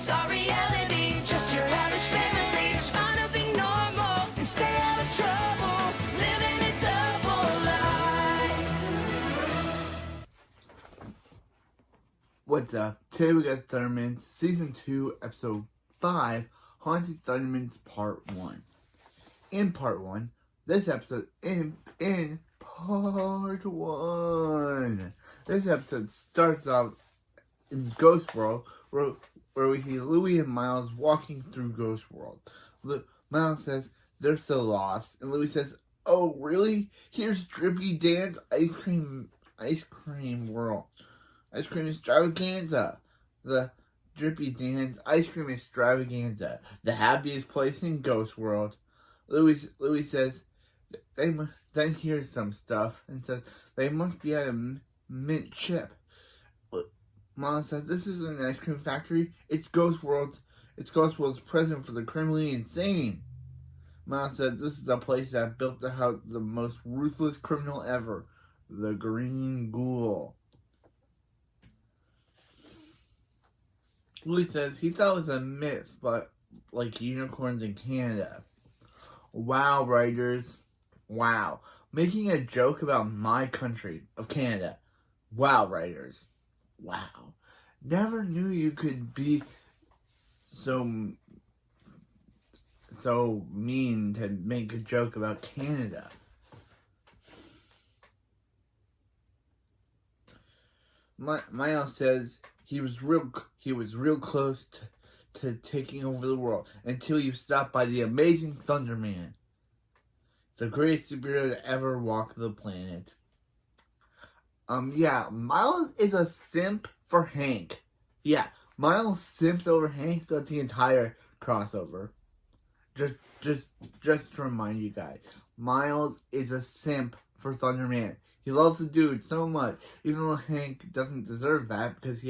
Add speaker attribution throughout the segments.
Speaker 1: It's our reality, just your average family trying to be normal and stay out of trouble, living a double life.
Speaker 2: What's up? Today we got Thunderman's Season 2, Episode 5, Haunted Thunderman's Part 1. In Part 1, this episode, in Part 1, this episode starts off in Ghost World, where we see Louie and Miles walking through Ghost World. Miles says they're so lost, and Louie says, "Oh, really? Here's Drippy Dan's ice cream world. Ice cream extravaganza. The Drippy Dan's ice cream extravaganza. The happiest place in Ghost World." Louis says they must then hears some stuff and says they must be at a mint chip. Miles says this isn't an ice cream factory. It's Ghost World's present for the criminally insane. Miles says this is a place that built the house the most ruthless criminal ever, the Green Ghoul. Louis says he thought it was a myth, but like unicorns in Canada. Wow, writers. Wow. Making a joke about my country of Canada. Wow, writers. Wow. Never knew you could be so mean to make a joke about Canada. Miles says he was real close to taking over the world until he was stopped by the amazing Thunderman, the greatest superhero to ever walk the planet. Miles is a simp for Hank. Yeah, Miles simps over Hank throughout the entire crossover. Just to remind you guys, Miles is a simp for Thunderman. He loves the dude so much, even though Hank doesn't deserve that because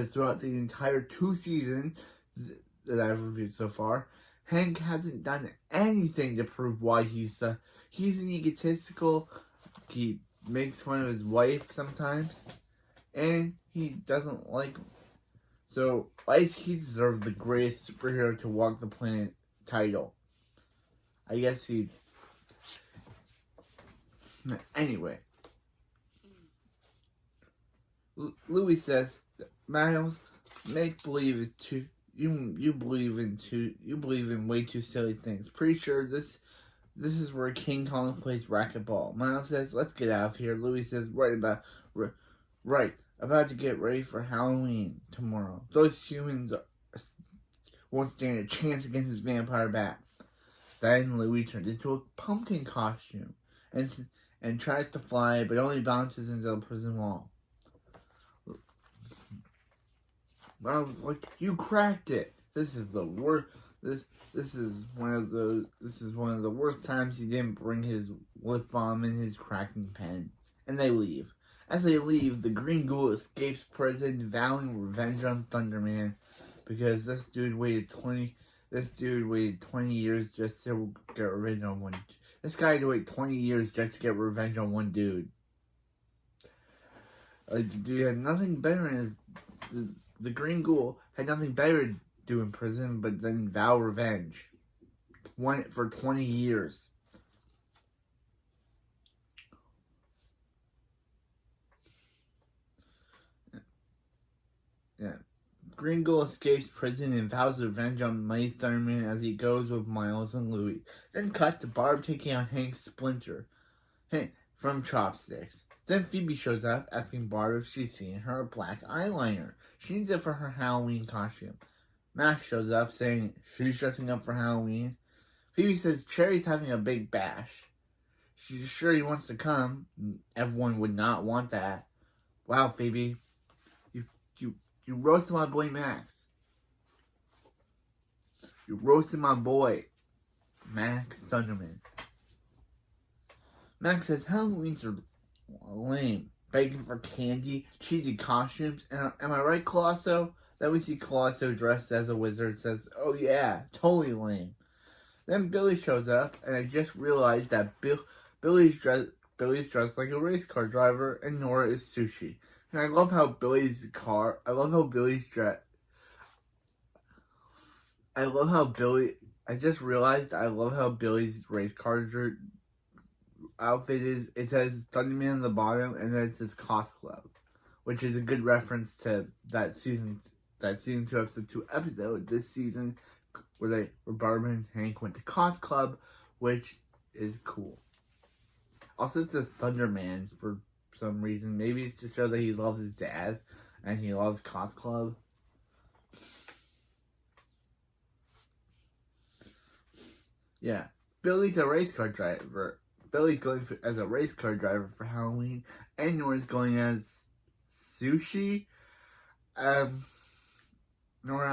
Speaker 2: throughout the entire 2 seasons that I've reviewed so far, Hank hasn't done anything to prove why he's an egotistical. He makes fun of his wife sometimes, and he doesn't like him. So why does he deserve the greatest superhero to walk the planet title? I guess he. Anyway, Louis says, Miles, make believe is too. You believe in way too silly things. Pretty sure this is where King Kong plays racquetball. Miles says, let's get out of here. Louis says, about to get ready for Halloween tomorrow. Those humans won't stand a chance against his vampire bat. Then Louis turns into a pumpkin costume and tries to fly, but only bounces into the prison wall. Miles is like, you cracked it. This is the worst. This is one of the worst times he didn't bring his lip balm and his cracking pen. And they leave. As they leave, the Green Ghoul escapes prison, vowing revenge on Thunderman because this dude waited 20 years just to get revenge on one. This guy had to wait 20 years just to get revenge on one dude. Dude had nothing better in his. The Green Ghoul had nothing better to do in prison but then vow revenge. For 20 years. Yeah. Green Ghoul escapes prison and vows revenge on Mighty Thunderman as he goes with Miles and Louie. Then cut to Barb taking on Hank's Splinter from Chopsticks. Then Phoebe shows up asking Barb if she's seen her black eyeliner. She needs it for her Halloween costume. Max shows up saying she's dressing up for Halloween. Phoebe says Cherry's having a big bash. She's sure he wants to come. Everyone would not want that. Wow, Phoebe. You roasted my boy Max. You roasted my boy Max Thunderman. Max says Halloween's are lame. Begging for candy, cheesy costumes. And am I right, Colosso? Then we see Colosso dressed as a wizard. Says, oh yeah, totally lame. Then Billy shows up, and I just realized that Billy's dressed like a race car driver, and Nora is Sushi. And I love how Billy's dress. I love how Billy. I just realized I love how Billy's race car outfit is. It says Thunderman on the bottom, and then it says Cost Club, which is a good reference to that season 2, episode 2 episode this season, where Barbara and Hank went to Cost Club, which is cool. Also, it says Thunderman for some reason. Maybe it's to show that he loves his dad and he loves Cost Club. Yeah, Billy's a race car driver. Billy's going as a race car driver for Halloween, and Nora's going as Sushi. Nora,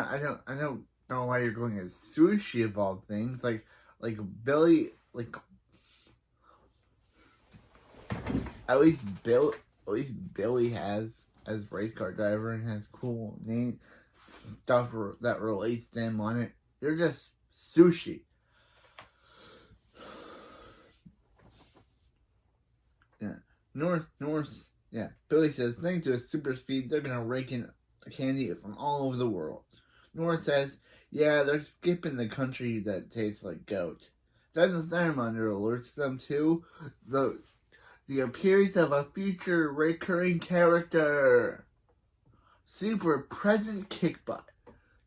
Speaker 2: I don't know why you're going as Sushi of all things. Like Billy, at least Billy has as race car driver and has cool name stuff that relates to him on it. You're just Sushi. Yeah. Billy says, thanks to his super speed, they're gonna rake in the candy from all over the world. Nora says, yeah, they're skipping the country that tastes like goat. Then the thermometer alerts them to the appearance of a future recurring character. Super Present Kickbutt.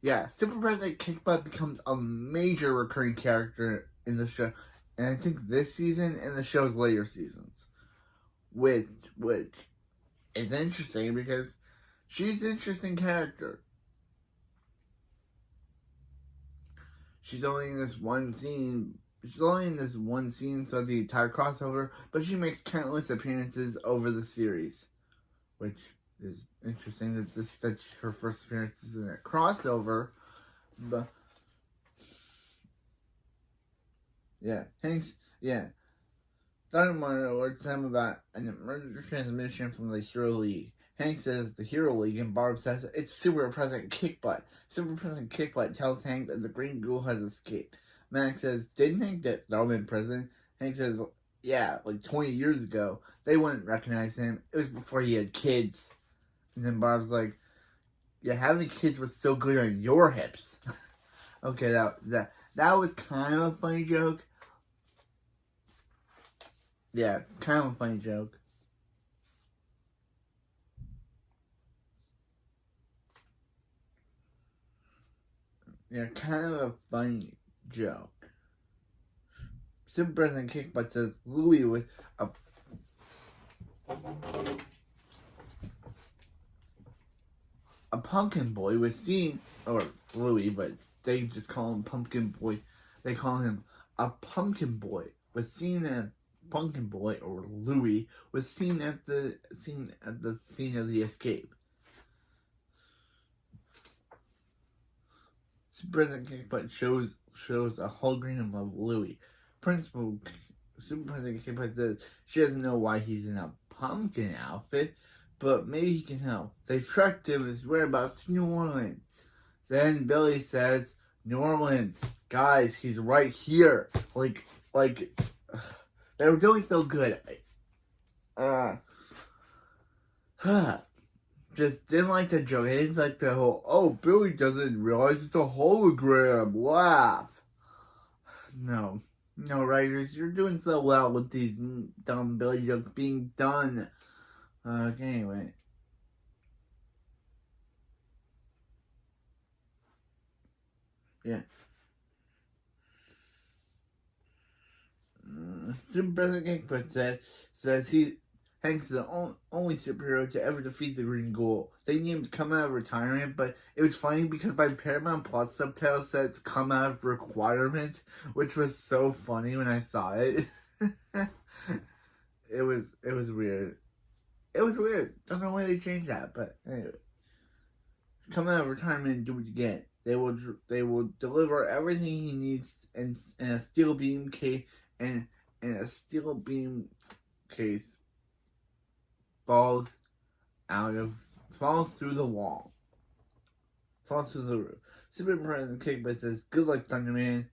Speaker 2: Yeah, Super Present Kickbutt becomes a major recurring character in the show, and I think this season and the show's later seasons. Which is interesting because she's an interesting character. She's only in this one scene throughout the entire crossover, but she makes countless appearances over the series, which is interesting that her first appearance is in a crossover. But yeah, Dynamite alerts them about an emergency transmission from the Hero League. Hank says the Hero League, and Barb says it's Super President Kickbutt. Super President Kickbutt tells Hank that the Green Ghoul has escaped. Max says, didn't Hank get thrown president? Hank says, yeah, like 20 years ago. They wouldn't recognize him. It was before he had kids. And then Barb's like, yeah, having kids was so good on your hips. Okay, that was kind of a funny joke. Yeah, kind of a funny joke. Yeah, kind of a funny joke. Super President Kickbutt says Louie with a pumpkin boy was seen, or Louie, but they just call him Pumpkin Boy. They call him a pumpkin boy. Was seen at Pumpkin Boy, or Louie, was seen at the scene of the escape. Super President Kickbutt shows a hologram of Louie. Super President Kickbutt says she doesn't know why he's in a pumpkin outfit, but maybe he can help. They tracked him his whereabouts to New Orleans. Then Billy says, New Orleans, guys, he's right here. Like they were doing so good. Just didn't like the joke. I didn't like the whole, oh, Billy doesn't realize it's a hologram. Laugh. No, writers, you're doing so well with these dumb Billy jokes being done. Anyway. Yeah. Super President Kickbutt says Hank's the only superhero to ever defeat the Green Ghoul. They named come out of retirement, but it was funny because by Paramount Plus subtitles says come out of requirement, which was so funny when I saw it. It was weird. It was weird. Don't know why they changed that, but anyway. Come out of retirement and do what you get. They will deliver everything he needs in a steel beam case, and a steel beam case falls through the wall. Falls through the roof. Super President Kickbutt says, good luck, Thunderman.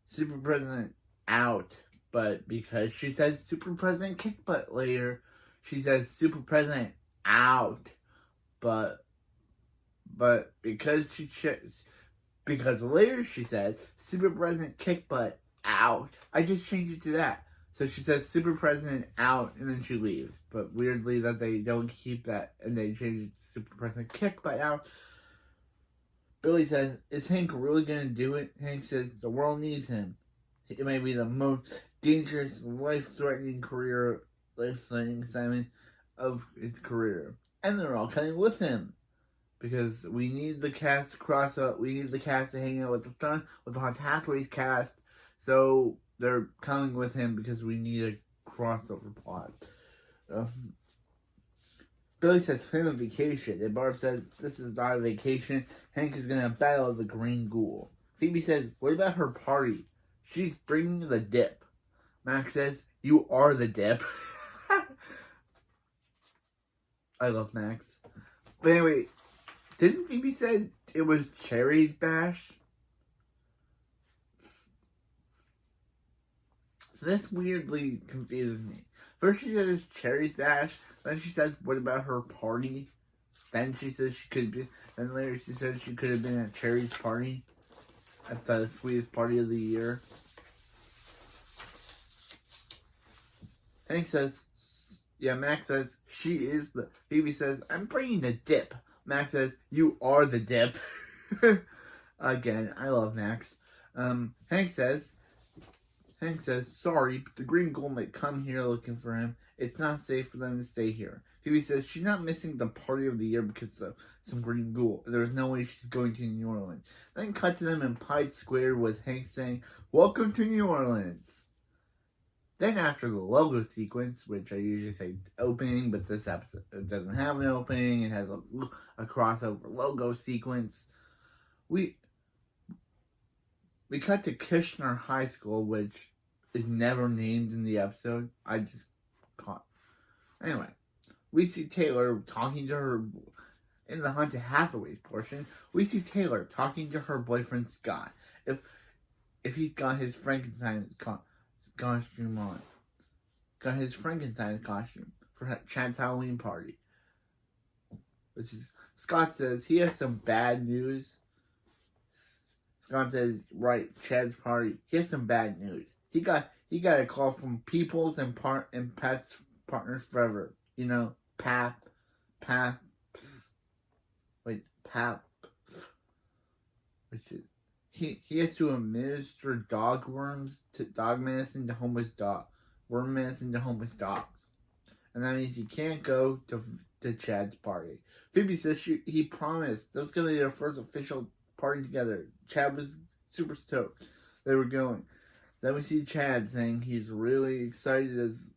Speaker 2: Super President out. But because she says Super President Kickbutt later, she says Super President out. But because Because later she says, Super President kick butt out. I just changed it to that. So she says Super President out and then she leaves. But weirdly that they don't keep that and they change it to Super President kick butt out. Billy says, is Hank really going to do it? Hank says, the world needs him. It may be the most dangerous, life-threatening assignment of his career. And they're all coming with him. Because we need the cast to cross up. We need the cast to hang out with the Hathaways cast. So they're coming with him because we need a crossover plot. Billy says, plan a vacation. And Barb says, this is not a vacation. Hank is going to battle the green ghoul. Phoebe says, what about her party? She's bringing the dip. Max says, you are the dip. I love Max. But anyway, didn't Phoebe say it was Cherry's bash? So this weirdly confuses me. First she says it's Cherry's bash, then she says, what about her party? Then she says she could be, then later she says she could have been at Cherry's party. At the sweetest party of the year. Hank says, yeah, Max says, she is the, Phoebe says, I'm bringing the dip. Max says, you are the dip. Again, I love Max. Hank says, sorry, but the green ghoul might come here looking for him. It's not safe for them to stay here. Phoebe says she's not missing the party of the year because of some green ghoul. There's no way she's going to New Orleans. Then cut to them in Pied Square with Hank saying, welcome to New Orleans. Then after the logo sequence, which I usually say opening, but this episode it doesn't have an opening. It has a crossover logo sequence. We cut to Kishner High School, which is never named in the episode. I just caught. Anyway, we see Taylor talking to her in the Haunted Hathaways portion. We see Taylor talking to her boyfriend Scott. If he's got his Frankenstein costume on, got his Frankenstein costume for Chad's Halloween party. Which is Scott says he has some bad news. Scott says, right, Chad's party. He has some bad news. He got a call from Peoples and Pat's Partners Forever. You know, Pap. Which is he has to administer dog medicine to homeless worm medicine to homeless dogs, and that means he can't go to Chad's party. Phoebe says he promised that was gonna be their first official party together. Chad was super stoked they were going. Then we see Chad saying he's really excited as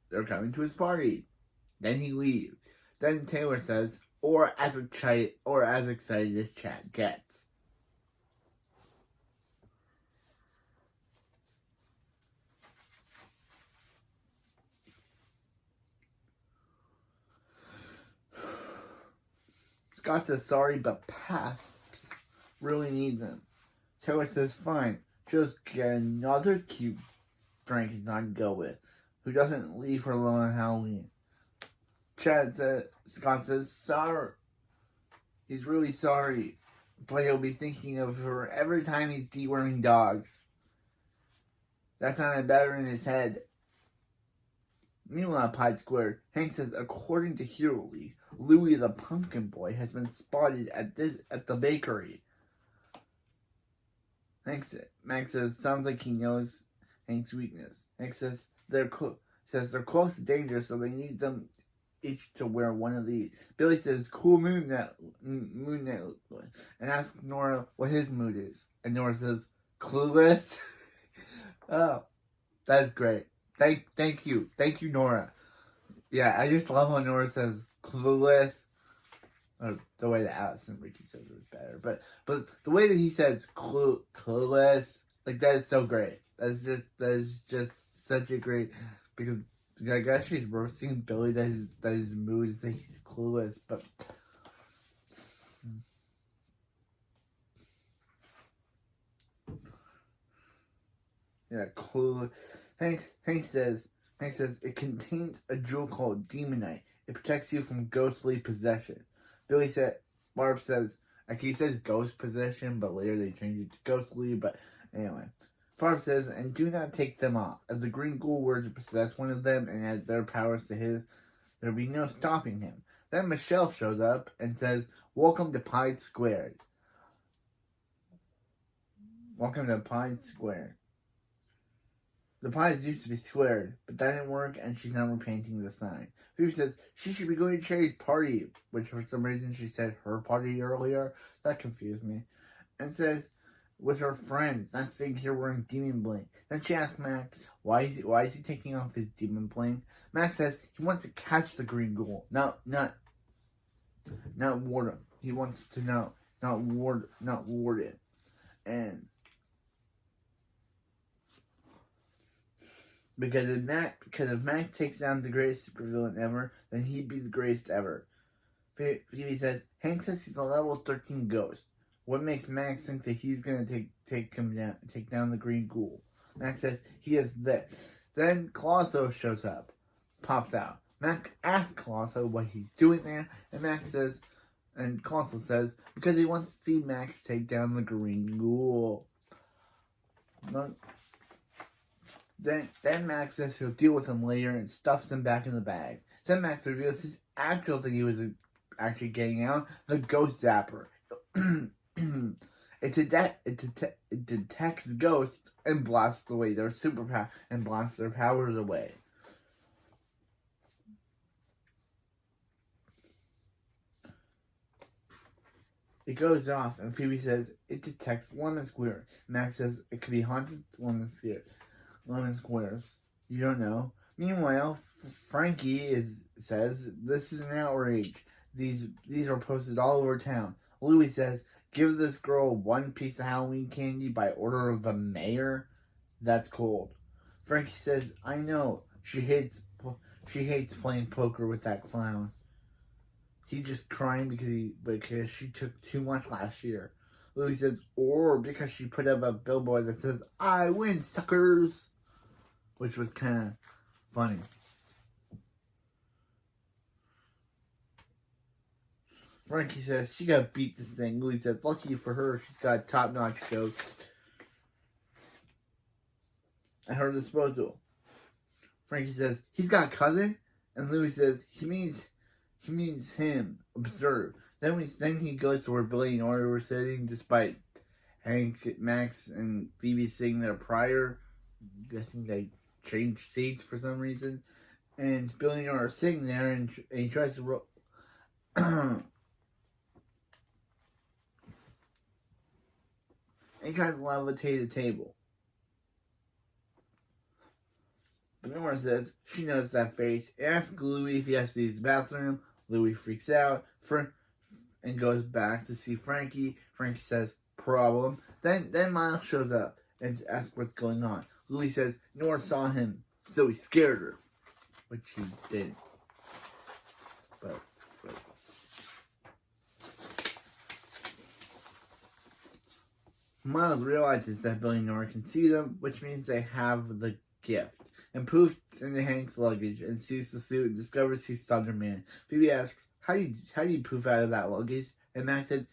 Speaker 2: they're coming to his party. Then he leaves. Then Taylor says, or as excited as Chad gets. Scott says sorry, but Paps really needs him. Taylor says fine, just get another cute Frankenstein to go with, who doesn't leave her alone on Halloween. Scott says sorry. He's really sorry, but he'll be thinking of her every time he's deworming dogs. That sounded better in his head. Meanwhile, at Pied Square, Hank says, according to Hero League, Louie the Pumpkin Boy has been spotted at the bakery. Max says, sounds like he knows Hank's weakness. Hank says they're close to danger, so they need them each to wear one of these. Billy says, cool mood night, and asks Nora what his mood is. And Nora says, clueless. Oh, that's great. Thank you, Nora. Yeah, I just love how Nora says clueless. Or the way that Allison Ricky says it is better, but the way that he says clueless, like that is so great. That is just such a great, because I guess she's roasting Billy that his mood is that he's clueless, but yeah, clueless. Hank says it contains a jewel called Demonite. It protects you from ghostly possession. Barb says, like he says ghost possession, but later they change it to ghostly, but anyway. Barb says, and do not take them off. As the green ghoul were to possess one of them and add their powers to his, there will be no stopping him. Then Michelle shows up and says, welcome to Pine Square. Welcome to Pine Square. The pies used to be squared, but that didn't work, and she's now repainting the sign. Phoebe says she should be going to Cherry's party, which for some reason she said her party earlier. That confused me. And says, with her friends, not sitting here wearing demon bling. Then she asks Max, why is he taking off his demon bling? Max says he wants to catch the green ghoul, not ward him. He wants to not ward it. And Because if Max takes down the greatest supervillain ever, then he'd be the greatest ever. Phoebe says, Hank says he's a level 13 ghost. What makes Max think that he's gonna take down the green ghoul? Max says he is this. Then Colosso shows up, pops out. Max asks Colosso what he's doing there, and Colosso says because he wants to see Max take down the green ghoul. Then Max says he'll deal with him later and stuffs him back in the bag. Then Max reveals his actual thing he was actually getting out, the ghost zapper. It detects ghosts and blasts away their superpower and blasts their powers away. It goes off and Phoebe says it detects lemon square. Max says it could be haunted lemon squares. You don't know. Meanwhile, Frankie says this is an outrage. These are posted all over town. Louis says, give this girl one piece of Halloween candy by order of the mayor. That's cold. Frankie says, I know. She hates playing poker with that clown. He just crying because she took too much last year. Louis says, or because she put up a billboard that says, I win, suckers. Which was kind of funny. Frankie says she got beat this thing. Louis says, lucky for her, she's got top-notch ghosts at her disposal. Frankie says, he's got a cousin? And Louis says, he means him. Observe. Then he goes to where Billy and Ori were sitting, despite Hank, Max, and Phoebe sitting there prior. I'm guessing they changed seats for some reason. And Billy and Ori are sitting there, and he tries to he tries to levitate a table. But Nora says she knows that face. Asks Louis if he has to use the bathroom. Louis freaks out and goes back to see Frankie. Frankie says, problem. Then Miles shows up and asks what's going on. Louis says Nora saw him, so he scared her. Which he didn't. But Miles realizes that Billy and Nora can see them, which means they have the gift. And poofs into Hank's luggage and sees the suit and discovers he's thunderman. Phoebe asks, how do you poof out of that luggage? And Max says,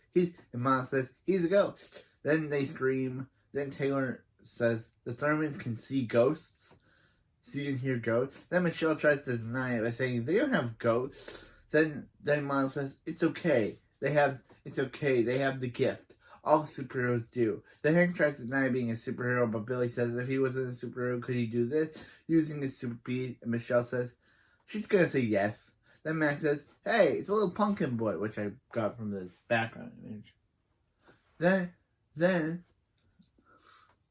Speaker 2: Miles says, he's a ghost. Then they scream. Then Taylor says, the thundermans can see ghosts. See and hear ghosts. Then Michelle tries to deny it by saying, they don't have ghosts. Then Miles says, it's okay. They have the gift. All superheroes do. Then Hank tries to deny being a superhero, but Billy says if he wasn't a superhero, could he do this? Using his super speed, and Michelle says, she's gonna say yes. Then Max says, hey, it's a little pumpkin boy, which I got from the background image. Then,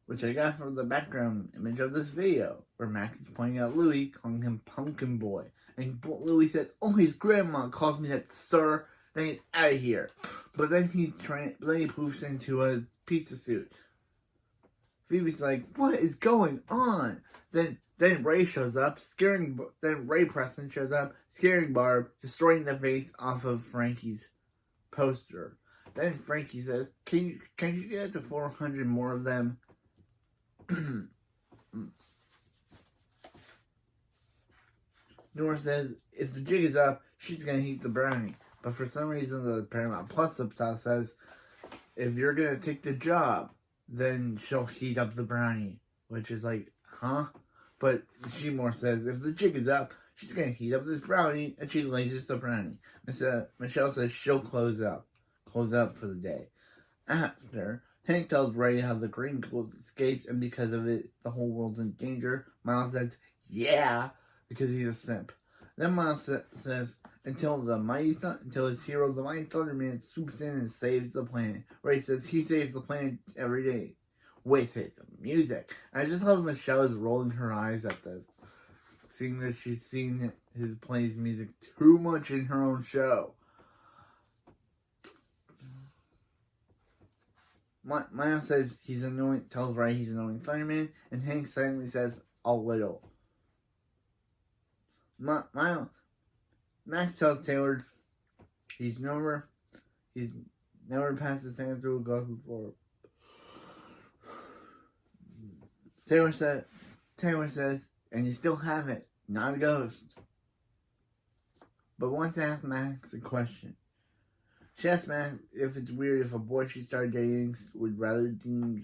Speaker 2: which I got from the background image of this video, where Max is pointing out Louis, calling him pumpkin boy. And Louis says, oh, his grandma calls me that, sir. Then he's out of here. But then he poofs into a pizza suit. Phoebe's like, what is going on? Then Ray shows up, then Ray Preston shows up, scaring Barb, destroying the face off of Frankie's poster. Then Frankie says, can you get to 400 more of them? Nora says, if the jig is up, she's gonna eat the brownie. But for some reason, the Paramount Plus subtitle says, if you're gonna take the job, then she'll heat up the brownie. Which is like, huh? But she more says, if the jig is up, she's gonna heat up this brownie, and she lasers the brownie. Michelle says she'll close up for the day. After, Hank tells Ray how the green ghouls escaped, and because of it, the whole world's in danger. Miles says, yeah, because he's a simp. Then Miles says, until his hero, the mighty thunderman, swoops in and saves the planet. Ray says he saves the planet every day with his music. And I just love Michelle is rolling her eyes at this, seeing that she's seen his plays music too much in her own show. Miles says he's annoying, tells Ray he's annoying Thunderman, and Hank silently says, a little. Max tells Taylor he's never passed his hand through a ghost before. Taylor says, and you still haven't, not a ghost. But wants to ask Max a question. She asks Max if it's weird if a boy she started dating would rather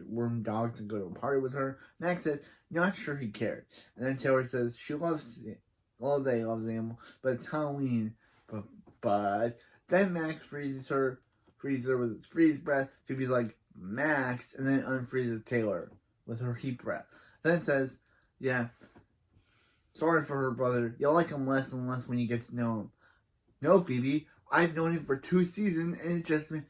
Speaker 2: worm dogs than go to a party with her. Max says, not sure he cared. And then Taylor says she loves animals, but it's Halloween. But then Max freezes her with his freeze breath. Phoebe's like, Max, and then unfreezes Taylor with her heat breath. Then says, yeah, sorry for her brother. You'll like him less and less when you get to know him. No, Phoebe, I've known him for 2 seasons, and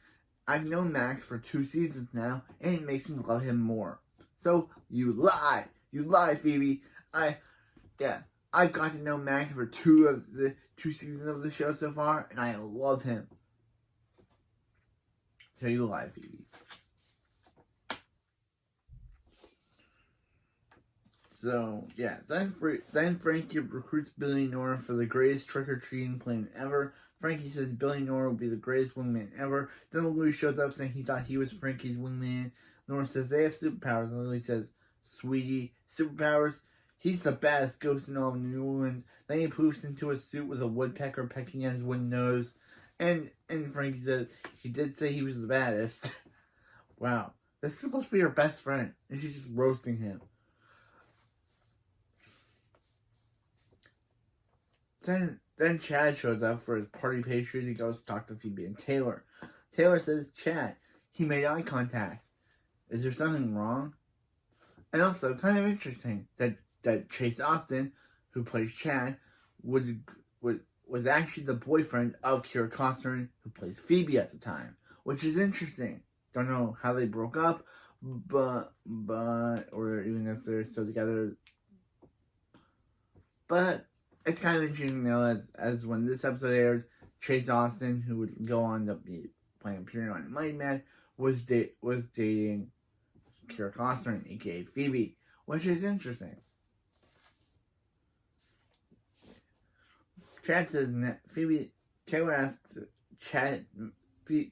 Speaker 2: I've known Max for 2 seasons now, and it makes me love him more. So, you lie, Phoebe. I've got to know Max for 2 seasons of the show so far, and I love him. So you lie, Phoebe. So, yeah, then Frankie recruits Billy and Nora for the greatest trick-or-treating plan ever. Frankie says Billy and Nora will be the greatest wingman ever. Then Louis shows up saying he thought he was Frankie's wingman. Nora says they have superpowers, and Louis says, sweetie, superpowers? He's the baddest ghost in all of New Orleans. Then he poofs into a suit with a woodpecker pecking at his wooden nose. And Frankie says he did say he was the baddest. Wow, this is supposed to be her best friend, and she's just roasting him. Then Chad shows up for his party pastries. He goes to talk to Phoebe and Taylor. Taylor says, Chad, he made eye contact. Is there something wrong? And also, kind of interesting that Chase Austin, who plays Chad, was actually the boyfriend of Kira Costner, who plays Phoebe at the time, which is interesting. Don't know how they broke up, but or even if they're still together. But it's kind of interesting though, as when this episode aired, Chase Austin, who would go on to be playing Piranha on Mighty Man, was dating Kira Costner, aka Phoebe, which is interesting. Chad says Taylor asks Chad.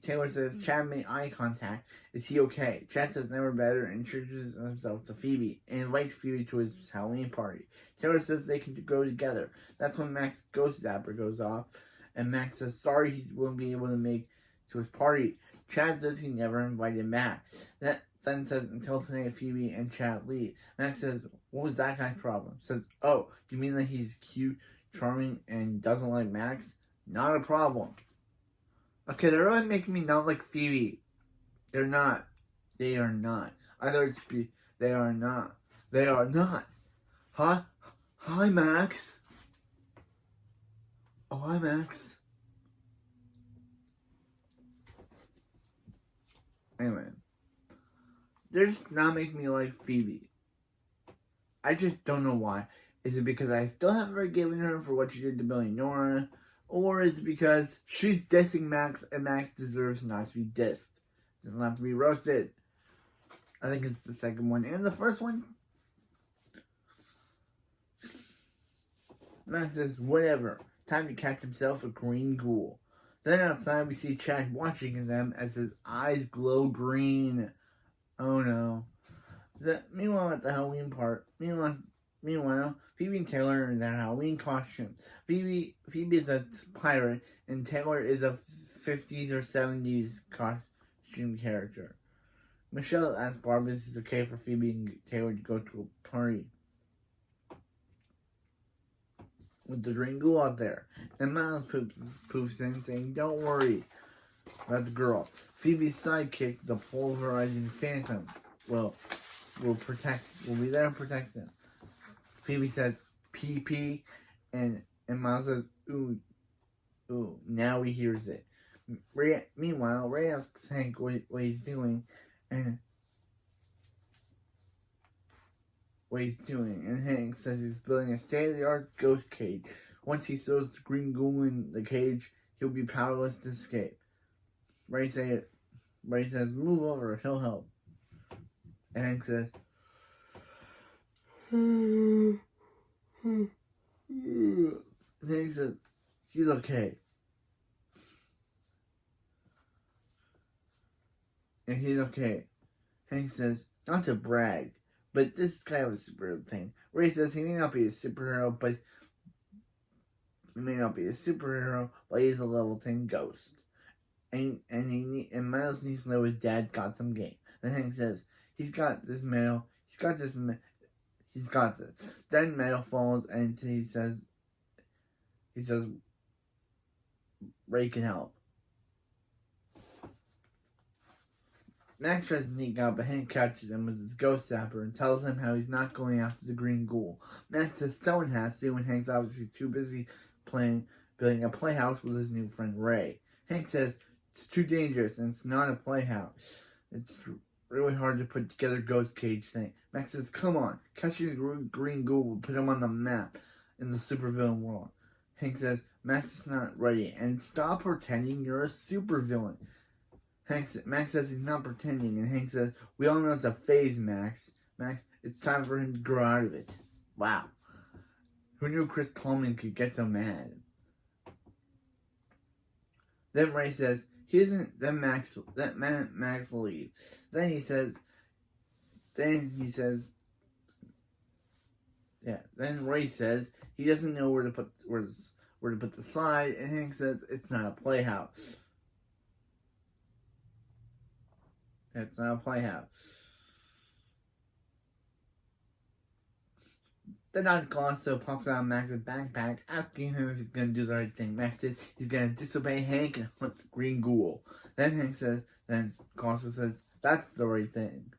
Speaker 2: Taylor says Chad made eye contact. Is he okay? Chad says never better and introduces himself to Phoebe and invites Phoebe to his Halloween party. Taylor says they can go together. That's when Max's ghost zapper goes off, and Max says sorry he won't be able to make to his party. Chad says he never invited Max. That then says until tonight Phoebe and Chad leave. Max says what was that guy's problem? Says oh, you mean that he's cute, charming, and doesn't like Max? Not a problem. Okay, they're really making me not like Phoebe. They're not. They are not. They are not. They are not. Huh? Hi, Max. Oh, hi, Max. Anyway. They're just not making me like Phoebe. I just don't know why. Is it because I still haven't forgiven her for what she did to Billy and Nora? Or is it because she's dissing Max and Max deserves not to be dissed? Doesn't have to be roasted. I think it's the second one. And the first one, Max says, whatever. Time to catch himself a green ghoul. Then outside we see Chad watching them as his eyes glow green. Oh no. Meanwhile at the Halloween Meanwhile, Phoebe and Taylor are in their Halloween costume. Phoebe is a pirate, and Taylor is a 50s or 70s costume character. Michelle asks Barbara if it's okay for Phoebe and Taylor to go to a party with the green ghoul out there. And Miles poofs in saying, "Don't worry about the girl. Phoebe's sidekick, the pulverizing phantom, will be there to protect them." Phoebe says, "PP," and Miles says, "Ooh, now he hears it." Meanwhile, Ray asks Hank what he's doing, and Hank says he's building a state-of-the-art ghost cage. Once he throws the green ghoul in the cage, he'll be powerless to escape. Ray says, "Move over, he'll help." And Hank says, Hank says, "He's okay." And he's okay. Hank says, "Not to brag, but this is kind of a superhero thing." Ray says he may not be a superhero, but he's a level 10 ghost. And Miles needs to know his dad got some game. And Hank says, he's got this. Then Metal falls, and he says, Ray can help. Max tries to sneak out, but Hank catches him with his ghost zapper and tells him how he's not going after the green ghoul. Max says someone has to, and Hank's obviously too busy building a playhouse with his new friend Ray. Hank says it's too dangerous and it's not a playhouse. It's really hard to put together a ghost cage thing. Max says, "Come on, catching the green ghoul will put him on the map in the supervillain world." Hank says Max is not ready, and stop pretending you're a supervillain. Max says he's not pretending, and Hank says, "We all know it's a phase, Max. It's time for him to grow out of it." Wow. Who knew Chris Coleman could get so mad? Then Ray says he isn't. Then Max leaves. Then he says. Then Ray says he doesn't know where to put the slide, and Hank says it's not a playhouse. It's not a playhouse. The Dr. also pops out of Max's backpack, asking him if he's going to do the right thing. Max says he's going to disobey Hank and hunt the green ghoul. Then Colossus says that's the right thing.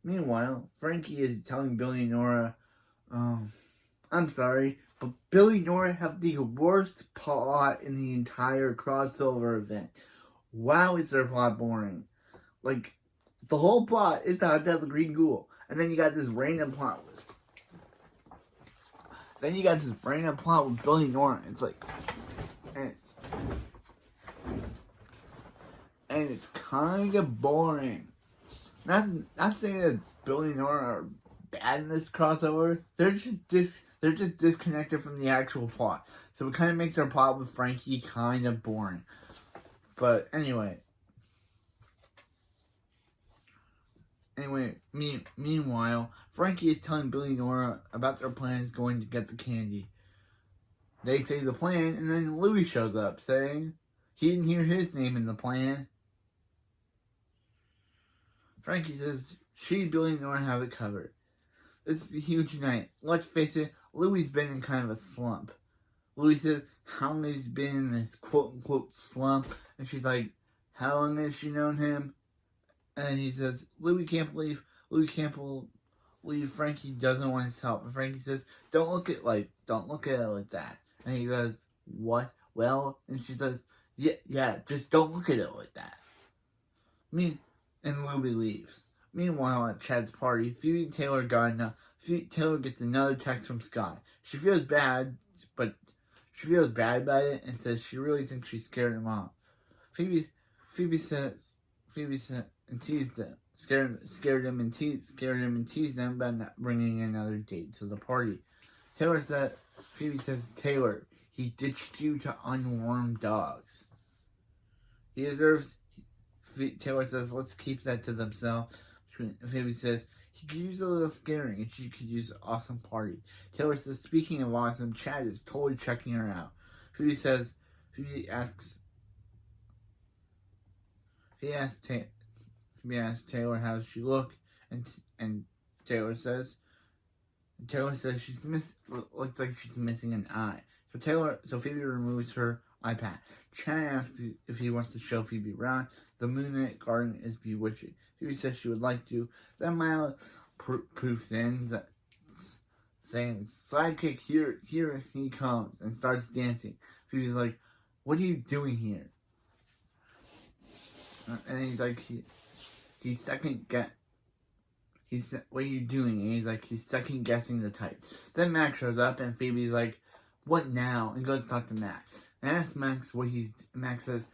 Speaker 2: Meanwhile, Frankie is telling Billy and Nora, "I'm sorry, but Billy and Nora have the worst plot in the entire crossover event. Wow, is their plot boring. Like, the whole plot is to hunt down the green ghoul. And then you got this random plot with Billy and Nora. It's like, and it's kind of boring. Not saying that Billy and Nora are bad in this crossover. They're just disconnected from the actual plot. So it kind of makes their plot with Frankie kind of boring. But anyway, meanwhile, Frankie is telling Billy and Nora about their plans going to get the candy. They say the plan, and then Louie shows up, saying he didn't hear his name in the plan. Frankie says she, Billy, and Nora have it covered. This is a huge night. Let's face it, Louie's been in kind of a slump. Louie says how long he's been in this quote-unquote slump, and she's like, how long has she known him? And he says, Louie can't believe Frankie doesn't want his help. And Frankie says, don't look at it like that. And he says, what? Well, and she says, yeah, just don't look at it like that. And Louie leaves. Meanwhile, at Chad's party, Phoebe and Taylor gets another text from Scott. She feels bad about it and says she really thinks she scared him off. Phoebe and teased them, scared him and teased them by not bringing another date to the party. Phoebe says, Taylor, he ditched you to unwarmed dogs. Taylor says, let's keep that to themselves. Phoebe says, He could use a little scaring, and she could use an awesome party. Taylor says, speaking of awesome, Chad is totally checking her out. Phoebe asks Taylor how she look, and Taylor says looks like she's missing an eye. So Phoebe removes her eye-patch. Chad asks if he wants to show Phoebe around. The Moonlit Garden is bewitching. Phoebe says she would like to. Then Miles proofs in, saying, "Sidekick, here he comes," and starts dancing. Phoebe's like, "What are you doing here?" And he's like, what are you doing? And he's second guessing the type. Then Max shows up, and Phoebe's like, "What now?" And goes to talk to Max. And asks Max Max says,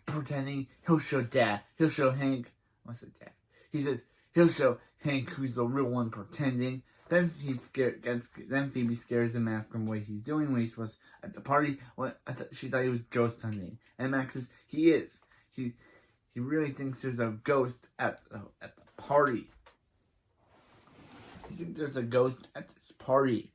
Speaker 2: pretending he'll show Dad. He'll show Hank. What's it, Dad? He says he'll show Hank who's the real one pretending. Then Then Phoebe scares him, asks him what he's doing when he's supposed at the party. She thought he was ghost hunting. And Max says he is. He really thinks there's a ghost at the party. He thinks there's a ghost at this party.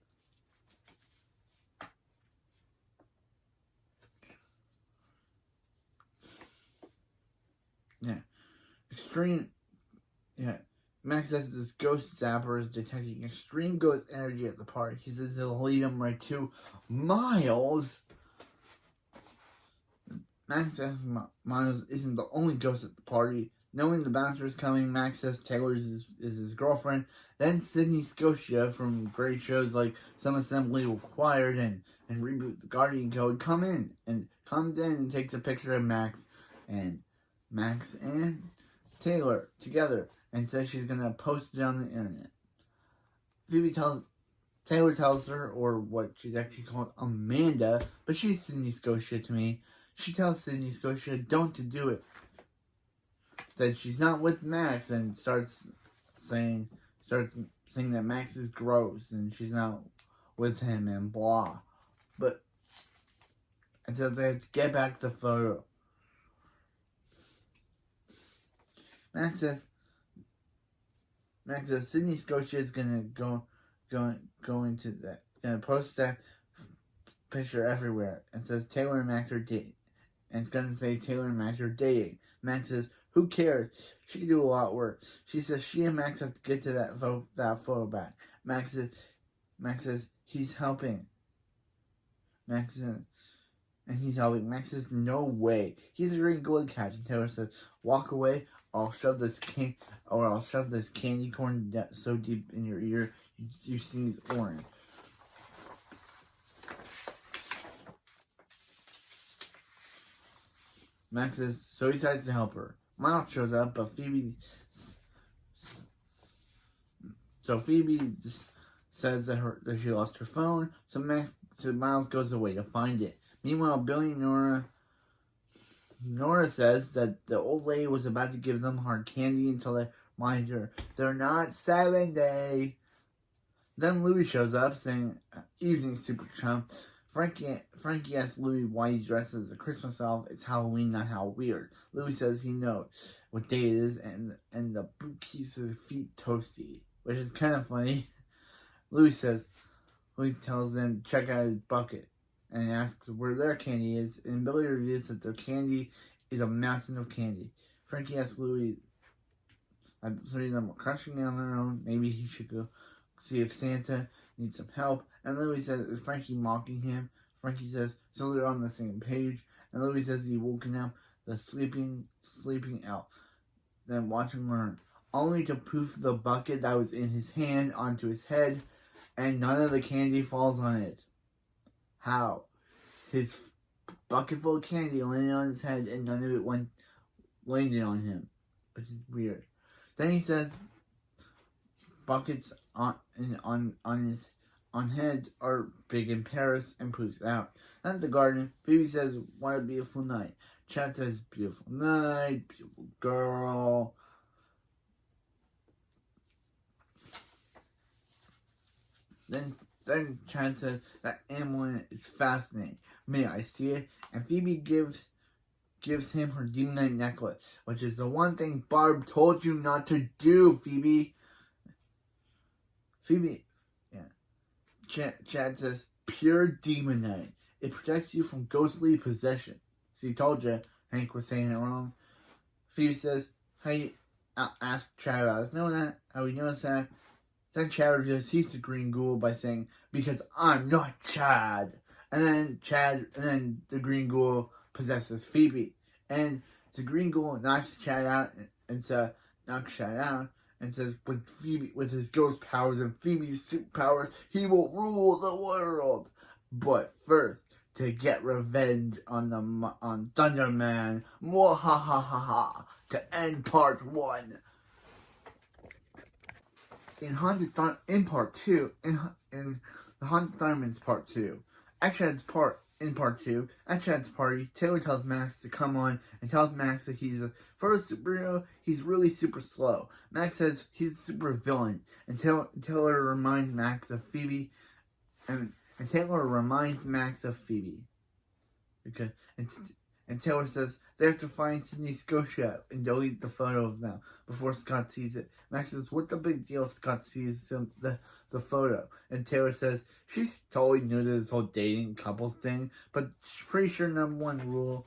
Speaker 2: Yeah. Max says this ghost zapper is detecting extreme ghost energy at the party. He says it'll lead him right to Miles. Max says Miles isn't the only ghost at the party. Knowing the bouncer is coming, Max says Taylor is his girlfriend. Then Sydney Scotia from great shows like Some Assembly Required and Reboot the Guardian Code comes in and takes a picture of Max and Taylor together and says she's gonna post it on the internet. Taylor tells her, or what she's actually called, Amanda, but she's Sydney Scotia to me. She tells Sydney Scotia don't to do it. That she's not with Max and starts saying that Max is gross and she's not with him and blah. But it says they have to get back the photo. Max says Sydney Scotia is gonna go post that picture everywhere and says Taylor and Max are dating. And it's gonna say Taylor and Max are dating. Max says, "Who cares? She can do a lot worse." She says she and Max have to get to that photo back. Max says he's helping. He's helping. Max says no way. He's a green gold catch. And Taylor says, "Walk away, or I'll shove this candy corn so deep in your ear you sneeze orange." Max says, so he decides to help her. Miles shows up, but Phoebe just says that she lost her phone, so Miles goes away to find it. Meanwhile, Billy and Nora says that the old lady was about to give them hard candy until they remind her they're not 70. Then Louie shows up saying, "Evening, super chump." Frankie asks Louie why he's dressed as a Christmas elf. It's Halloween, not how weird. Louie says he knows what day it is, and the boot keeps his feet toasty, which is kind of funny. Louie tells them to check out his bucket and asks where their candy is, and Billy reveals that their candy is a mountain of candy. Frankie asks Louie that the three of them were crushing on their own. Maybe he should go see if Santa needs some help. And Louie says, is Frankie mocking him? Frankie says, so they're on the same page. And Louie says he woken up the sleeping elf. Then watch him learn. Only to poof the bucket that was in his hand onto his head, and none of the candy falls on it. How? His bucket full of candy landed on his head, and none of it landed on him, which is weird. Then he says buckets on heads are big in Paris, and proves out. At the garden, Phoebe says, "What a beautiful night." Chad says, "Beautiful night, beautiful girl." Then Chad says that amulet is fascinating. May I see it? And Phoebe gives him her demonite necklace, which is the one thing Barb told you not to do, Phoebe. Phoebe, Chad says, pure demonite. It protects you from ghostly possession. See, told you, Hank was saying it wrong. Phoebe says, hey, ask Chad about this. Know that? How we notice that? Then Chad reveals he's the green ghoul by saying, because I'm not Chad. And then the green ghoul possesses Phoebe. And the green ghoul knocks Chad out and says, with his ghost powers and Phoebe's superpowers, he will rule the world. But first, to get revenge on Thunderman, mwahahaha, to end part 1. In part 2, in the Haunted Thunderman's part 2, at Chad's part 2, at Chad's party, Taylor tells Max to come on and tells Max that he's a first superhero, he's really super slow. Max says he's a super villain, and Taylor reminds Max of Phoebe, and Taylor reminds Max of Phoebe. Okay, and Taylor says they have to find Sydney Scotia and delete the photo of them before Scott sees it. Max says, what's the big deal if Scott sees the photo? And Taylor says she's totally new to this whole dating couples thing, but she's pretty sure number one rule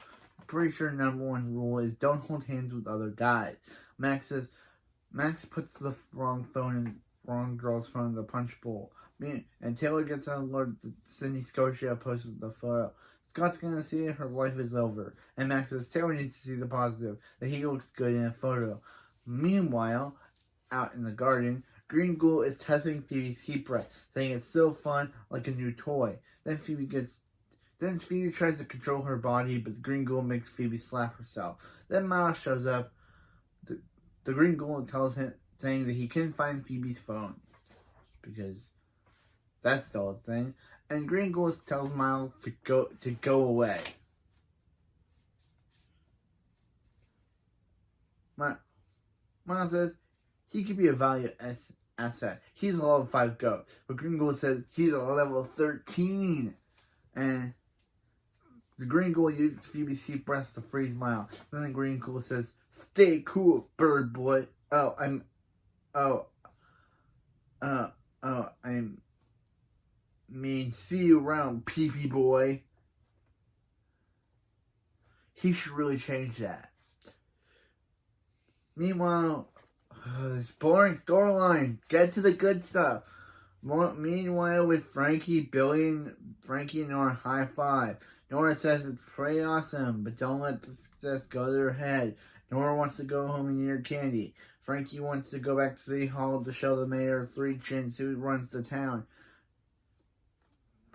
Speaker 2: is don't hold hands with other guys. Max puts the wrong girl's phone in the punch bowl. And Taylor gets on alert that Sydney Scotia posted the photo. Scott's gonna see it, her life is over. And Max says Taylor needs to see the positive, that he looks good in a photo. Meanwhile, out in the garden, Green Ghoul is testing Phoebe's heat breath, saying it's so fun, like a new toy. Then Phoebe tries to control her body, but the Green Ghoul makes Phoebe slap herself. Then Miles shows up. The Green Ghoul tells him, saying that he couldn't find Phoebe's phone, because that's still a thing. And Green Ghoul tells Miles to go away. Miles says he could be a valuable asset. He's a level 5 ghost. But Green Ghoul says he's a level 13. And the Green Ghoul uses Phoebe's heat breath to freeze Miles. Then the Green Ghoul says, stay cool, bird boy. See you around, pee-pee boy. He should really change that. Meanwhile, this boring storyline. Get to the good stuff. Meanwhile, with Frankie and Nora high five. Nora says it's pretty awesome, but don't let the success go to their head. Nora wants to go home and eat her candy. Frankie wants to go back to City Hall to show the mayor 3 chins who runs the town.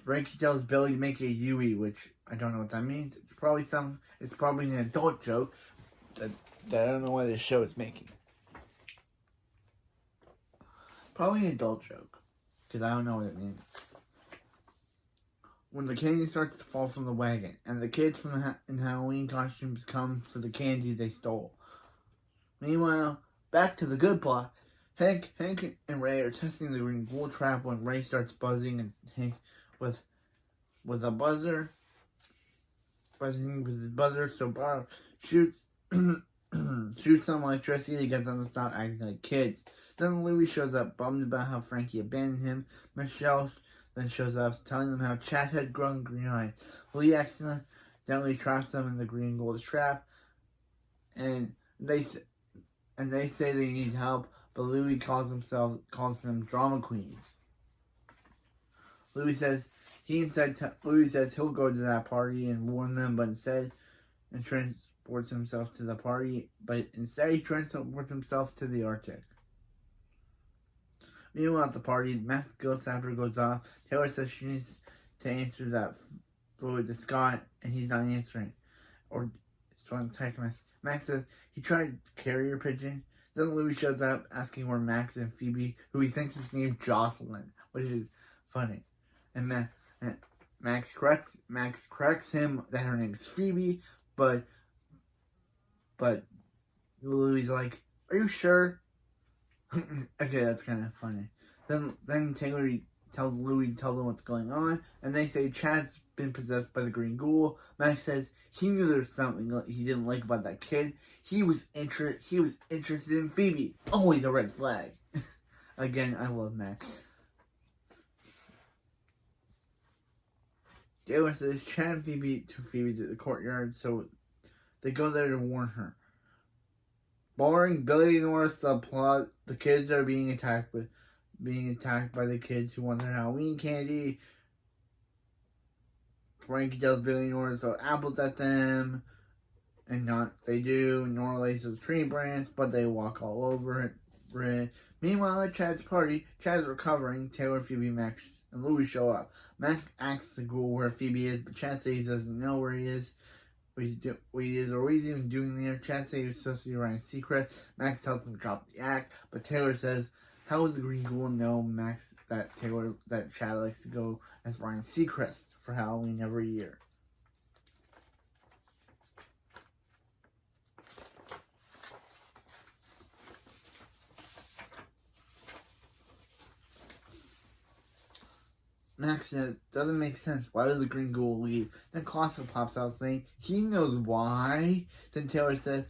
Speaker 2: Frankie tells Billy to make a Yui, which I don't know what that means. It's probably an adult joke that I don't know why this show is making. Probably an adult joke, because I don't know what it means. When the candy starts to fall from the wagon, and the kids in Halloween costumes come for the candy they stole. Meanwhile, back to the good plot. Hank and Ray are testing the Green Ghoul trap when Ray starts buzzing, and Hank with a buzzer, buzzing with his buzzer, so Bob shoots some electricity to get them to stop acting like kids. Then Louie shows up, bummed about how Frankie abandoned him. Michelle then shows up, telling them how Chad had grown green-eyed. Louie accidentally traps them in the Green Ghoul's trap, and they say they need help, but Louie calls them drama queens. Louie says he'll go to that party and warn them, but instead he transports himself to the Arctic. Meanwhile, at the party, Max Ghost Sapper goes off. Taylor says she needs to answer that fluid to Scott, and he's not answering. Or it's one text message. Max says he tried carrier pigeon. Then Louie shows up asking where Max and Phoebe, who he thinks is named Jocelyn, which is funny. And Max corrects him that her name's Phoebe, but Louie's like, "Are you sure?" Okay, that's kind of funny. Then Taylor tells Louie to tell them what's going on, and they say Chad's been possessed by the Green Ghoul. Max says he knew there was something he didn't like about that kid. He was interested in Phoebe. Always a red flag. Again, I love Max. Taylor says Chad and Phoebe to the courtyard, so they go there to warn her. Boring Billy Norris subplot. The kids are being attacked by the kids who want their Halloween candy. Frankie tells Billy Norris throw apples at them, and they do. Nora lays those tree branch, but they walk all over it. Meanwhile, at Chad's party, Chad's recovering. Taylor, Phoebe, Max, and Louis show up. Max asks the ghoul where Phoebe is, but Chad says he doesn't know where he is. What he is, or what he's even doing there. Chad says he's supposed to be writing a secret. Max tells him to drop the act, but Taylor says, how would the Green Ghoul know that Chad likes to go as Ryan Seacrest for Halloween every year? Max says, doesn't make sense. Why would the Green Ghoul leave? Then Colossus pops out saying, he knows why. Then Taylor says,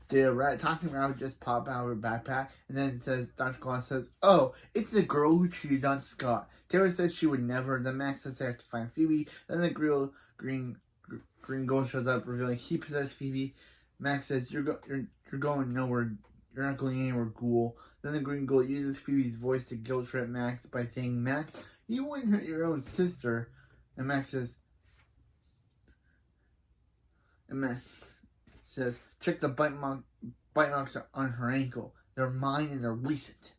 Speaker 2: did a talking rabbit just pop out of her backpack? And then says, Dr. Colossus says, oh, it's the girl who cheated on Scott. Taylor says she would never. Then Max says they have to find Phoebe. Then the Green Ghoul shows up, revealing he possessed Phoebe. Max says, you're going nowhere. You're not going anywhere, Ghoul. Then the Green Ghoul uses Phoebe's voice to guilt trip Max by saying, Max, you wouldn't hurt your own sister. And Max says, check the bite marks on her ankle. They're mine and they're recent.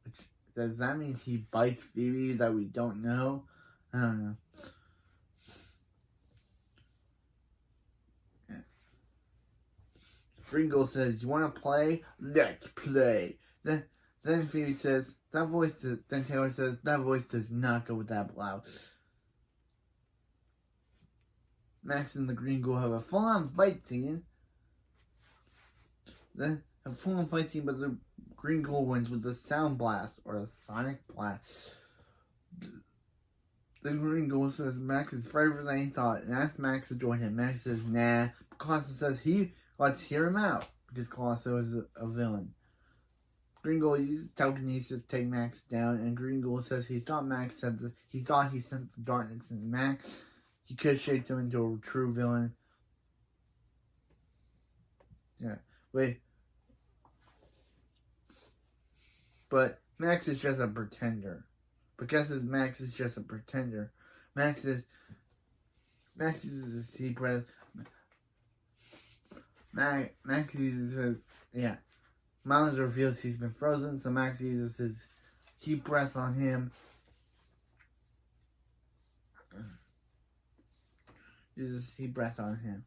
Speaker 2: Which, does that mean he bites Phoebe that we don't know? I don't know. Yeah. Green Ghoul says, you want to play? Let's play. Then Phoebe says, then Taylor says, that voice does not go with that blouse. Max and the Green Ghoul have a full-on fight scene. But the Green Ghoul wins with a sound blast, or a sonic blast. The Green Ghoul says Max is braver than he thought, and asks Max to join him. Max says, nah. Colossus says, let's hear him out, because Colossus is a villain. Green Ghoul uses telekinesis to take Max down, and Green Ghoul says he thought he sent the darkness in Max. He could have shaped him into a true villain. Yeah, but Max is just a pretender. But guess Max is just a pretender. Max uses his deep breath. Max uses his Miles reveals he's been frozen, so Max uses his deep breath on him. Uses deep breath on him.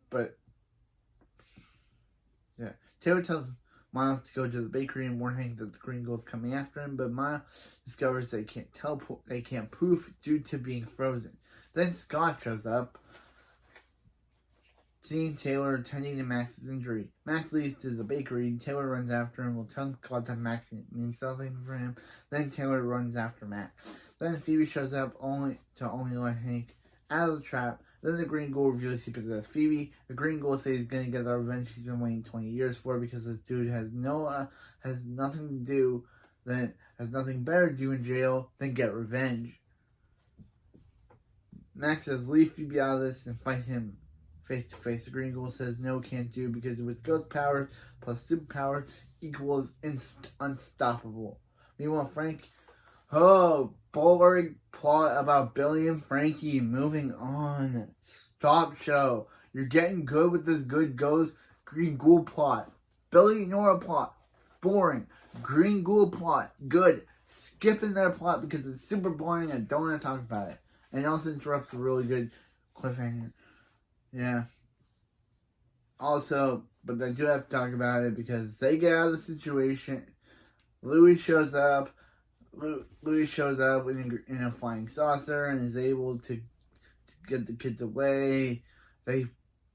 Speaker 2: But yeah, Taylor tells Miles to go to the bakery and warn Hank that the Green Ghoul's coming after him, but Miles discovers they can't poof due to being frozen. Then Scott shows up, seeing Taylor attending to Max's injury. Max leaves to the bakery. Taylor runs after him, will tell Scott that Max means something for him. Then Taylor runs after Max. Then Phoebe shows up only to let Hank out of the trap. Then the Green Ghoul reveals he possesses Phoebe. The Green Ghoul says he's gonna get the revenge he's been waiting 20 years for, because this dude has nothing better to do in jail than get revenge. Max says leave Phoebe out of this and fight him face to face. The Green Ghoul says no, can't do, because with ghost power plus superpower equals unstoppable. Meanwhile, boring plot about Billy and Frankie. Moving on. Stop show. You're getting good with this good ghost Green Ghoul plot. Billy and Nora plot. Boring. Green Ghoul plot. Good. Skipping their plot because it's super boring and I don't want to talk about it. And it also interrupts a really good cliffhanger. Yeah. Also, but I do have to talk about it because they get out of the situation. Louis shows up in a flying saucer and is able to get the kids away.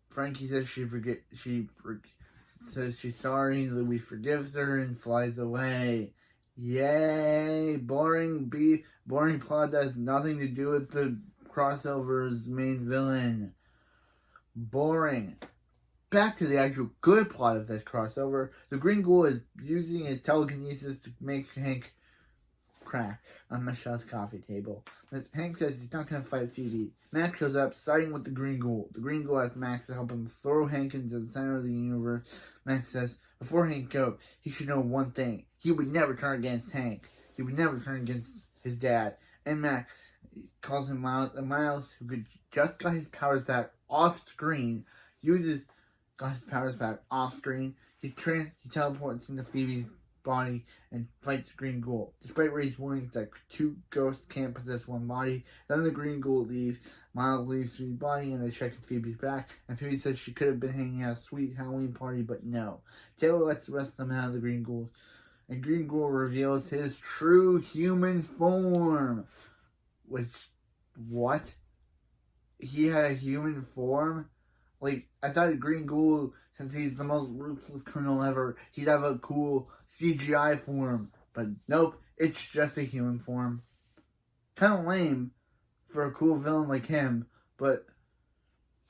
Speaker 2: Frankie says she says she's sorry. Louis forgives her and flies away. Yay! Boring plot that has nothing to do with the crossover's main villain. Boring. Back to the actual good plot of this crossover. The Green Ghoul is using his telekinesis to make Hank crack on Michelle's coffee table. But Hank says he's not going to fight Phoebe. Max shows up, siding with the Green Ghoul. The Green Ghoul asks Max to help him throw Hank into the center of the universe. Max says, before Hank goes, he should know one thing. He would never turn against Hank. He would never turn against his dad. And Max calls him Miles. And Miles, who could just got his powers back off screen, got his powers back off screen. He teleports into Phoebe's body and fights the Green Ghoul. Despite Ray's warnings that two ghosts can't possess one body, then the Green Ghoul leaves. Miles leaves Phoebe's body and they check if Phoebe's back. And Phoebe says she could have been hanging out a sweet Halloween party, but no. Taylor lets the rest of them out of the Green Ghoul. And Green Ghoul reveals his true human form. Which, what? He had a human form? Like, I thought Green Ghoul, since he's the most ruthless criminal ever, he'd have a cool CGI form. But nope, it's just a human form. Kind of lame for a cool villain like him. But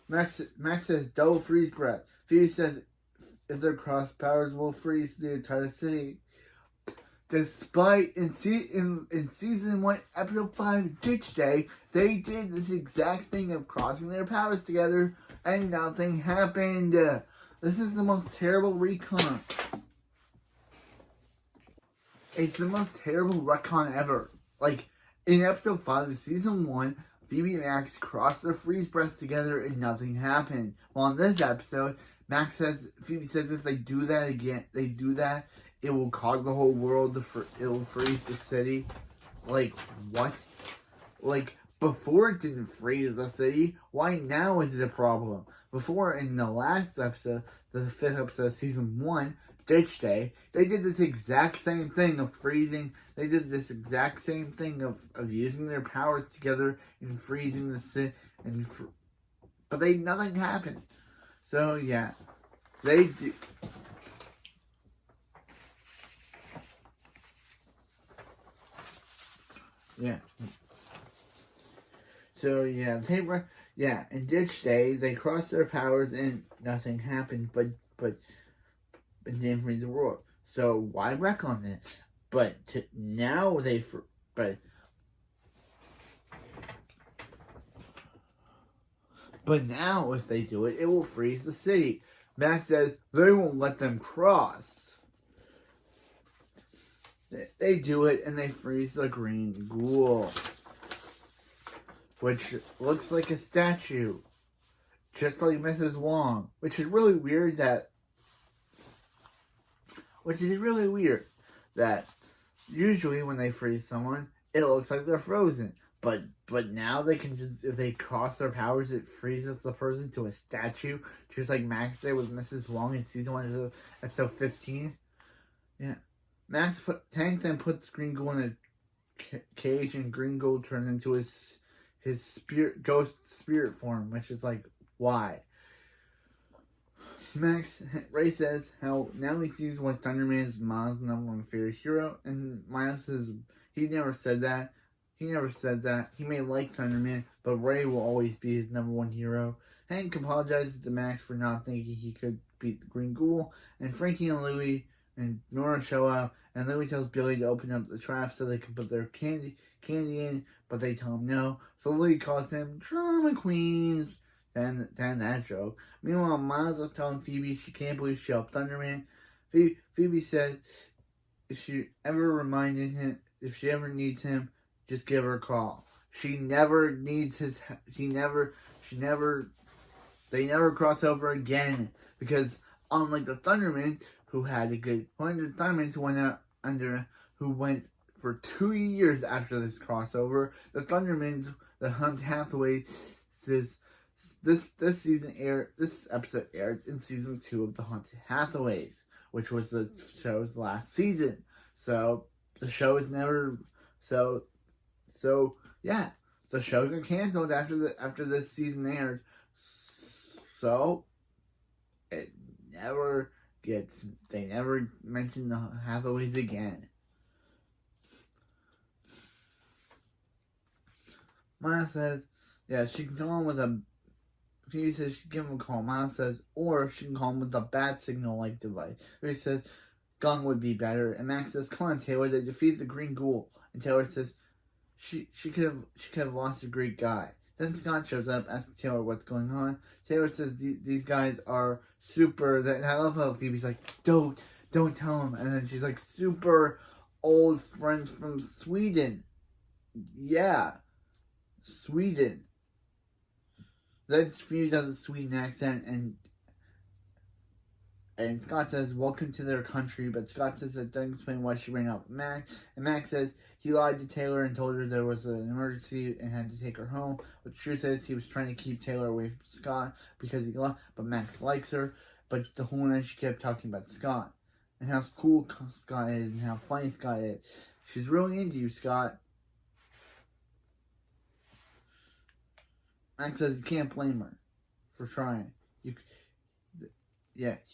Speaker 2: Max says, double freeze breath. Phoebe says, if they're cross powers, will freeze the entire city. Despite in season 1, episode 5, Ditch Day, they did this exact thing of crossing their powers together, and nothing happened. This is the most terrible retcon. It's the most terrible retcon ever. Like, in episode 5 of season 1, Phoebe and Max crossed their freeze breaths together and nothing happened. Well, in this episode, Phoebe says if they do that again, it will cause the whole world it will freeze the city. Like, what? Like, before it didn't freeze the city, why now is it a problem? Before, in the last episode, the 5th episode of season 1, Ditch Day, they did this exact same thing of freezing. They did this exact same thing of using their powers together and freezing the city. But nothing happened. So, yeah. They do. Yeah. So in Ditch Day, they crossed their powers and nothing happened, but it didn't freeze the world. So why wreck on this? But now if they do it, it will freeze the city. Max says they won't let them cross. They do it and they freeze the Green Ghoul, which looks like a statue, just like Mrs. Wong, which is really weird that usually when they freeze someone, it looks like they're frozen. But now they can just, if they cross their powers, it freezes the person to a statue, just like Max did with Mrs. Wong in season 1, episode 15. Yeah. Tank then puts Green Ghoul in a cage, and Green Ghoul turns into his ghost spirit form, which is like, why? Ray says how now he sees why Thunderman is Miles' #1 favorite hero, and Miles says he never said that. He may like Thunderman, but Ray will always be his #1 hero. Hank apologizes to Max for not thinking he could beat the Green Ghoul, and Frankie and Louie and Nora show up, and Louie tells Billy to open up the trap so they can put their candy in, but they tell him no. So Louie calls them drama queens. Then that joke. Meanwhile, Miles is telling Phoebe she can't believe she helped Thunderman. Phoebe says if she ever needs him, just give her a call. She never needs his. They never cross over again, because unlike the Thunderman, who went for 2 years after this crossover, the Thundermans, the Hathaways, this episode aired in season 2 of the Haunted Hathaways, which was the show's last season. So the show is never the show got canceled after this season aired. So they never mentioned the Hathaways again. Miles says, she can call him with a. Phoebe says she can give him a call. Miles says, or she can call him with a bat signal-like device. Phoebe says, Gong would be better. And Max says, come on, Taylor, they defeated the Green Ghoul. And Taylor says she could have lost a great guy. Then Scott shows up, asking Taylor what's going on. Taylor says these guys are super. And I love how Phoebe's like, don't tell him. And then she's like, super old friends from Sweden. Yeah, Sweden. Then Phoebe does a Sweden accent, and Scott says, welcome to their country, but Scott says that doesn't explain why she ran out with Max. And Max says he lied to Taylor and told her there was an emergency and had to take her home. But the truth is he was trying to keep Taylor away from Scott because he loved, but Max likes her. But the whole night she kept talking about Scott and how cool Scott is and how funny Scott is. She's really into you, Scott. Max says you can't blame her for trying. You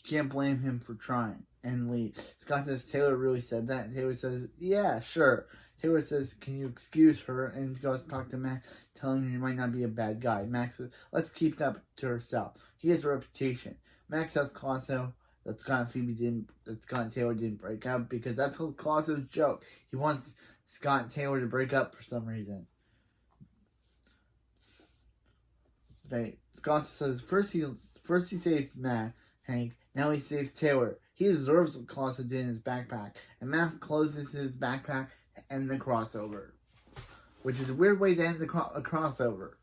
Speaker 2: can't blame him for trying and leave. Scott says Taylor really said that. And Taylor says, yeah, sure. Taylor says, can you excuse her? And goes to talk to Max, telling him he might not be a bad guy. Max says, let's keep that to herself. He has a reputation. Max tells Colosso that Scott and Taylor didn't break up because that's Colosso's joke. He wants Scott and Taylor to break up for some reason. Okay, Scott says first he saves Hank, now he saves Taylor. He deserves what Colosso did in his backpack. And Max closes his backpack and the crossover. Which is a weird way to end a crossover.